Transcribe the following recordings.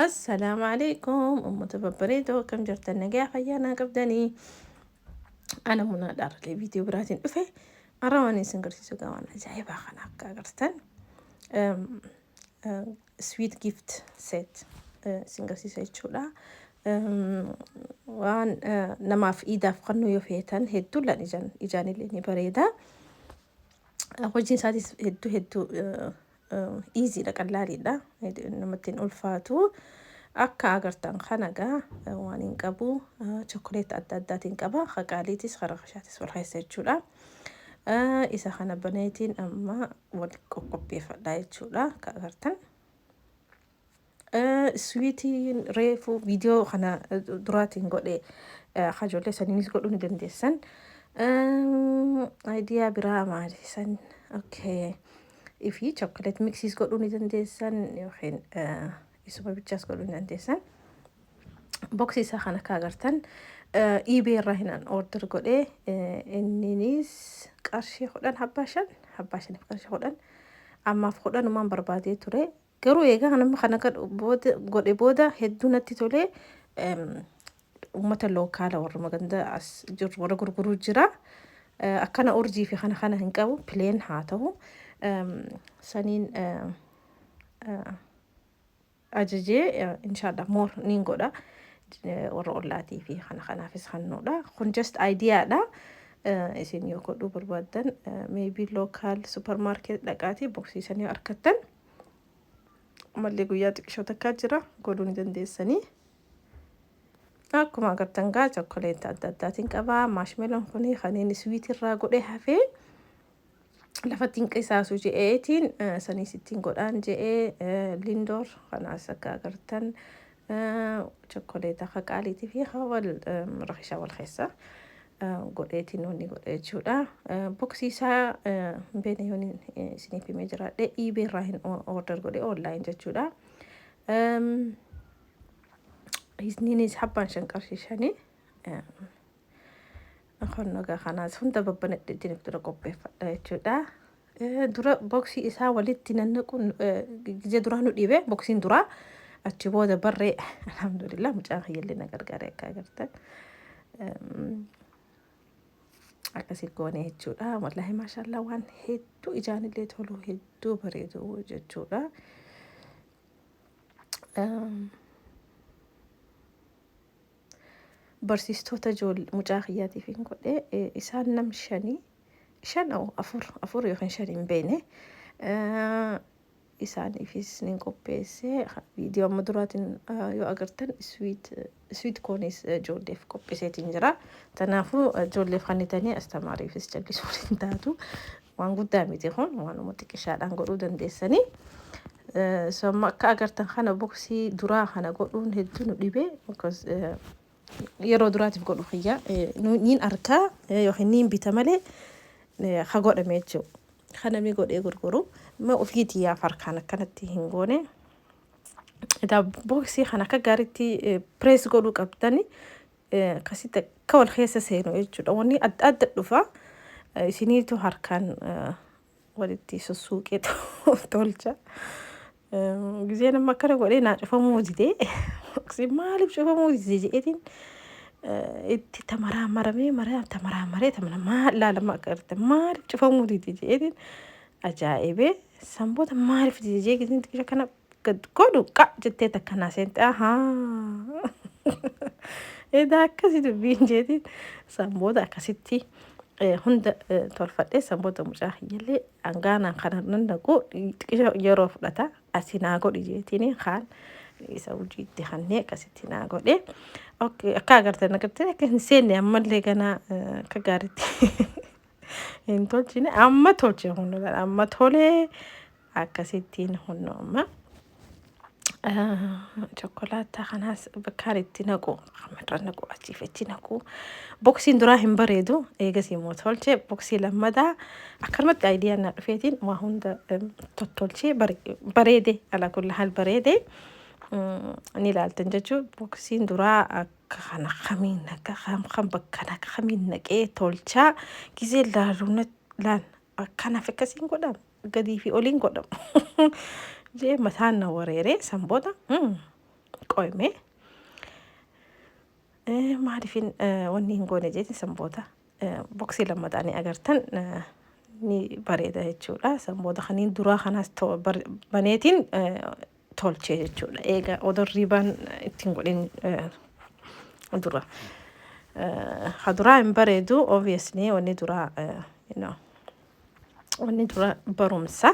السلام عليكم أمة ببريدو كم جرت النجاح فيانا قبدني أنا منى دار لي فيديو براتين أفه أرواني سنقرسي سوغاوانا جايبا خناك قرستن أم سويت جيفت سيت سنقرسي سيت شولا وان نما في إيدا فقنو يوفيتن هدو لان إجاني لاني بريدا وجين سادس هدو easy لك اللالي دا نمتين ألفاتو akka agartan kanaga waan hin qabu chocolate adda addaatiin qaba haqaaliitis qaraqashaatis wal keessa jechuudha isa kana baneetiin amma wal qoqqopheeffadha jechuudha akka agartan sweetiin reefu viidiyoo kana duraatiin godhe hajoollee saniinis godhuu ni dandeessan idea biraa maali san okay ifi chocolate mixis godhuu ni dandeessan yookiin isuma bichaas godhuu ni dandeessan boxii isaa kana akka agartan eBay irraa hinaan order godhee inninis qarshii 10 habbaa 5 qarshii 10 ammaaf 10 umaan barbaadee ture garuu eegaa kana godhe booda hedduu natti tolee ummata lookaala warra maganda as jiru warra gurguruu jira akkana urjii fi kana hin qabu plain haa ta'u saniin ajajee inshallah more niin godha warra ollaatii fi kanaafis hannuudha kun just idea dha isin yoo godhuu barbaadan maybe local supermarket dhaqaatii boksiisanii argattan mallee guyyaa xiqqishoo takkaa jira godhuu ni dandeessanii akkuma agartan gaa chocolate adda addaatiin qabaa marshmallow kuni kanneen sweet irraa godhee hafee lafattiin qisaasu je'eetiin sanii sittiin godhaan je'ee lindoor kanaas akka agartan chocolate haqaaliitii fi hawal rakhisha wal keessa godheetiin wanni godhe jechuudha boksii isaa beene yoon isiniif himee jiraadhe eBay irraa hin order godhe online jechuudha isniinis habbaan 5 qarshii 5 Khonnaga kanaas hunda babbanadheetiin dura qopheeffadha jechuudha dura boksii isaa walitti nannaqun gizee duraan nu dhibe boksiin dura achi booda barree alhamdulillah mucaan hiyyallee na gargaare akka agartan akkasii goone jechuudha wallahi maashaallah waan hedduu ijaanillee tolu hedduu bareedu jechuudha barsiistota mucaa kiyyaatiif hin godhe isaan nam 5 afur yookiin 5 hin beene isaaniifis nin qopheesse viidiyoo amma duraatiin yoo agartan sweet cornis ijoolleef qopheesseetiin jira tanaafuu ijoolleef kannitanii astamaariifis jallisuu hin taatu waan guddaa miti kun waanuma xiqqishaadhaan godhuu dandeessanii somma akka agartan kana boksii duraa kana godhuun hedduu nu dhibe yeroo duraatiif godhu xiyya niin arkaa yookiin niin bita malee ha godhame jechuudha kana mi godhee gurguru ma ofiitii yaa farkaan akkanatti hin goone ida boksii kana akka gaariitti press godhuu qabdani akkasitti akka wal keessa seenu jechuudha wanni adda adda dhufa isiniitu harkaan walitti sussuuqee tolcha gizee nama akkana godhee naa cufamuu didee boksii maaliif cufamuu didee jedheetiin itti tamaraammaree tamana maal laalama agartan maaliif cufamuu didee jedheetiin ajaa'ibee sanboota maaliif didee jedheetiin xiqqisha kana gad godhu qa jettee takkanaa seente edaa akkasii dubbiin jeetiin sanboota akkasitti hunda tolfadhee sanboota mucaa hiyyallee hangaanaan kana nannaqu xiqqisha yeroo fudhata asinaa godhi jeetiin kaan isa hojiitti hannee akkasitti naa godhe akka agartan akka hin seenne ammallee ganaa akka gaariitti hin tolchine amma tolche hunduudha amma tolee akkasittiin hunduuma chokolaataa kanaas bakkaan itti naqu qamarra naqu achiif itti naqu boksiin duraa hin bareedu eegas immoo tolche boksii lammadaa akkanumatti aayidiyaan na dhufeetiin waa hunda tottolchee bareede ala kulli haal bareede ni ilaaltan jechuun boksiin duraa akka kana kamiin akka kan bakkana kamiin naqee tolchaa gizee laaluun laan akkanaaf akkasiin godhama gadii fi oliin godhama jee mataan na wareeree sanboota qoyme maaliifin wanni hin goone jeeti sanboota boksii lammadhaanii agartan ni bareeda jechuudha. Sanboota kaniin duraa kanaas baneetiin tolchee jechuudha. Eega odoo riibaan ittiin godhin dura. Haduraa hin bareedu obviously wanni duraa wanni dura barumsa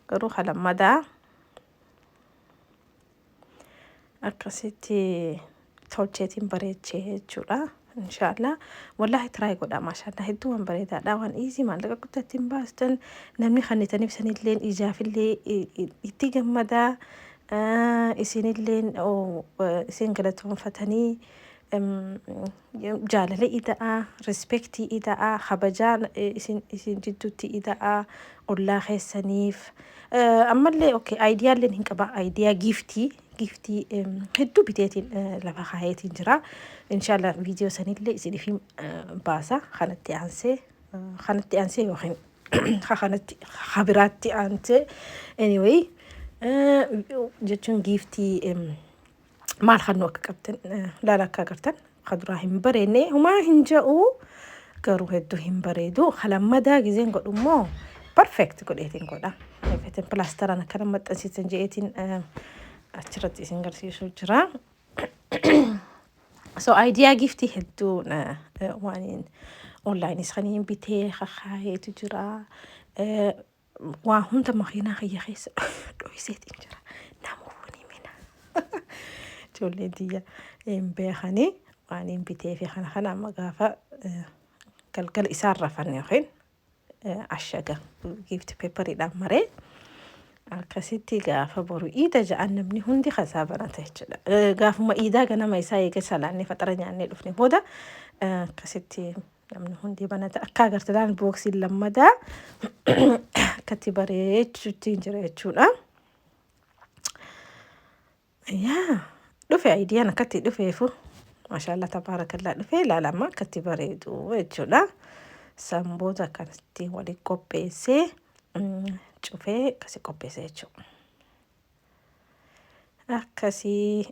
garuu halammadaa akkasitti tolcheetiin bareechee jechuudha. Inshallah wallahi try godha maashaallah hedduu waan bareedaadha waan easy maallaqa guddatti hin baastan namni kannitaniif sanillee ijaafillee itti gammadaa isinillee isin galatoonfatanii jaalala ida'a respectii ida'a habajaa isin jidduutti ida'a ollaa keessaniif ammallee okay aayidiyaalleen hin qaba aayidiyaa giftii hedduu biteetiin lafa kaayeetiin jira. Inshallah viidiyoo sanillee isiniif baasa kanatti aansee yookiin kanatti habiraatti aansee anyway jechuun giftii maal kannoo akka qabdan laala akka agartan kaduraa hin bareenne humaa hin ja'u garuu hedduu hin bareedu halammadaa gizeen godhummoo perfect godheetiin godha. Feeten pilaasteraan akkana maxxansiisan je'eetiin achirratti isin garsiisuu jira. So idea giftii hedduu waan onlainis kaniin bitee kakaayeetu jira. Waan hunda makiinaa kiyya keessa dho'iseetiin jira. Namoonni mina. Ijoolleen tiyya hin beekanii waan hin bitee fi kana amma gaafa galgala isaan rafan yookiin ashaga gift paperiidhaan maree akkasitti gaafa boru iida ja'an namni hundi kasaa banata jechuudha. Gaafuma iidaa ganama isaa eega salaannee faxara nyaannee dhufne booda akkasitti namni hundi banata akka agartan booksiin lammadaa akkatti bareechuutti jira jechuudha. Yaa dhufe aayidiyaan akkatti dhufeefu maashaallah tabaarakallaa dhufe laalama akkatti bareedu jechuudha. Sanboota akkanatti waliin qopheessee cufee akkasii qopheessee jechuudha. Akkasii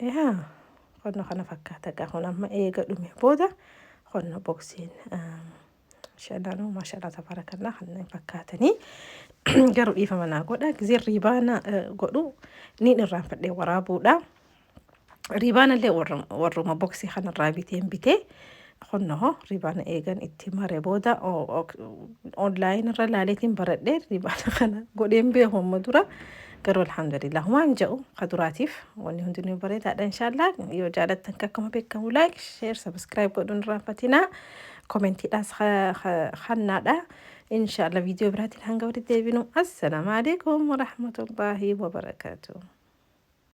yaa qonna kana fakkaata gaafuma amma eega dhume booda qonna boksiin shananuu maashaallah tabaarakallaa kanneen fakkaatanii garuu dhiifama naa godha gizee riibaana godhu niin irraanfadhee waraabuudha. Riibaanallee warruma boksii kanarraa bitee qonnoo riibaana eegan itti mare booda online irra laaleetiin baradhee riibaana kana godheen beeku amma dura garuu alhamdulillah waan ja'u kaduraatiif wanni hundinuu bareedaadha inshallah. Yoo jaalattan akkuma beekamu like share subscribe godhuun irraanfatinaa. Kommentiidhaas hannaadha. Inshallah viidiyoo biraatiin hanga walitti deebinu. Assalaamu alaikum wa rahmatullahi wa barakatuh.